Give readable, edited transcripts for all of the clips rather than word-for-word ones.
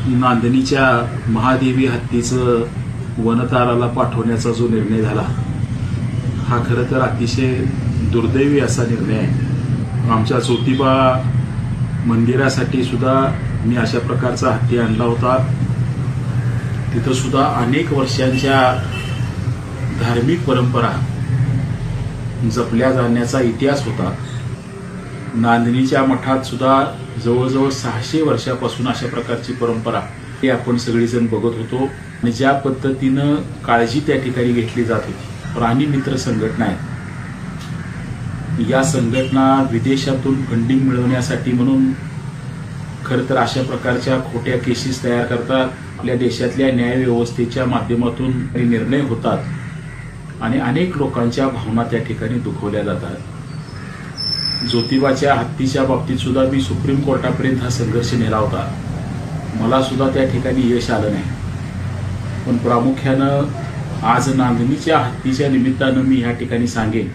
नांदणीच्या महादेवी हत्तीचं वनताराला पाठवण्याचा जो निर्णय झाला हा खरं तर अतिशय दुर्दैवी असा निर्णय आहे। आमच्या ज्योतिबा मंदिरासाठी सुद्धा मी अशा प्रकारचा हत्ती आणला होता। तिथं सुद्धा अनेक वर्षांच्या धार्मिक परंपरा जपल्या जाण्याचा इतिहास होता। नांदणीच्या मठात सुद्धा जवळजवळ 600 वर्षापासून अशा प्रकारची परंपरा ही आपण सगळेजण बघत होतो आणि ज्या पद्धतीनं काळजी त्या ठिकाणी घेतली जात होती। प्राणी मित्र संघटना आहे, या संघटना विदेशातून फंडिंग मिळवण्यासाठी म्हणून खरं तर अशा प्रकारच्या खोट्या केसेस तयार करतात। आपल्या देशातल्या न्याय व्यवस्थेच्या माध्यमातून निर्णय होतात आणि अनेक लोकांच्या भावना त्या ठिकाणी दुखवल्या जातात। ज्योतिबाच्या हत्तीच्या बाबतीत सुद्धा मी सुप्रीम कोर्टापर्यंत हा संघर्ष नेला होता। मला सुद्धा त्या ठिकाणी यश आलं नाही, पण प्रामुख्यानं आज नांदणीच्या हत्तीच्या निमित्तानं मी या ठिकाणी सांगेन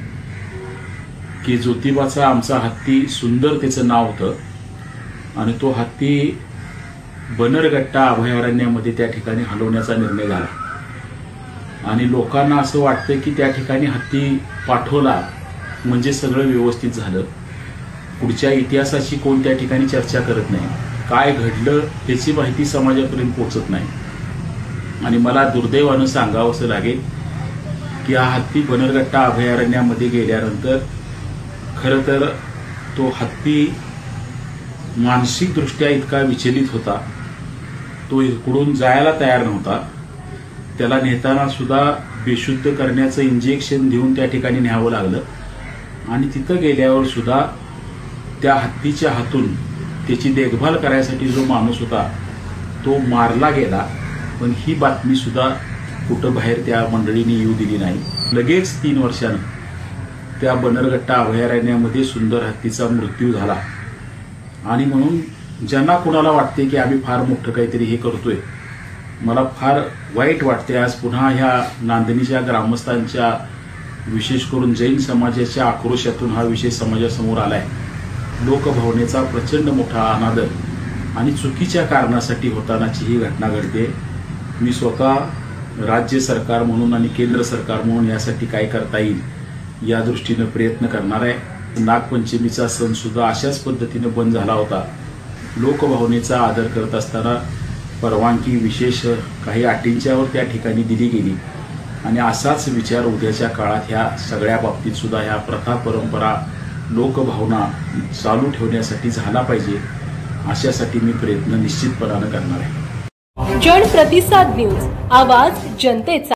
की ज्योतिबाचा आमचा हत्ती सुंदर त्याचं नाव होतं आणि तो हत्ती बन्नरघट्टा अभयारण्यामध्ये त्या ठिकाणी हलवण्याचा निर्णय झाला आणि लोकांना असं वाटतं की त्या ठिकाणी हत्ती पाठवला म्हणजे सगळं व्यवस्थित झालं। पुढच्या इतिहासाची कोण त्या ठिकाणी चर्चा करत नाही, काय घडलं त्याची माहिती समाजापर्यंत पोहोचत नाही आणि मला दुर्दैवानं सांगावंसं लागेल की हा हत्ती बन्नरघट्टा अभयारण्यामध्ये गेल्यानंतर खरं तर तो हत्ती मानसिकदृष्ट्या इतका विचलित होता, तो इकडून जायला तयार नव्हता। त्याला नेताना सुद्धा बेशुद्ध करण्याचं इंजेक्शन देऊन त्या ठिकाणी न्यावं लागलं आणि तिथं गेल्यावर सुद्धा त्या हत्तीच्या हातून त्याची देखभाल करायसाठी जो माणूस होता तो मारला गेला, पण ही बातमी सुद्धा कुठं बाहेर त्या मंडळीने येऊ दिली नाही। लगेच 3 वर्षांनं त्या बन्नरघट्टा अभयारण्यामध्ये सुंदर हत्तीचा मृत्यू झाला आणि म्हणून ज्यांना कुणाला वाटते की आम्ही फार मोठं काहीतरी हे करतोय, मला फार वाईट वाटते। आज पुन्हा ह्या नांदणीच्या ग्रामस्थांच्या विशेष करून जैन समाजाच्या आक्रोशातून हा विषय समाजासमोर आलाय। लोकभावनेचा प्रचंड मोठा अनादर आणि चुकीच्या कारणासाठी होतानाची ही घटना घडते। मी स्वतः राज्य सरकार म्हणून आणि केंद्र सरकार म्हणून यासाठी काय करता येईल या दृष्टीने प्रयत्न करणार आहे। नागपंचमीचा सण सुद्धा अशाच पद्धतीने बंद झाला होता। लोकभावनेचा आदर करत असताना परवानगी विशेष काही अटींच्यावर त्या ठिकाणी दिली गेली आणि असाच विचार उद्याच्या काळात ह्या सगळ्या बाबतीत सुद्धा ह्या प्रथा परंपरा लोकभावना चालू ठेवण्यासाठी झाला पाहिजे, अशासाठी मी प्रयत्न निश्चितपणाने करणार आहे। जन प्रतिसाद न्यूज, आवाज जनतेचा।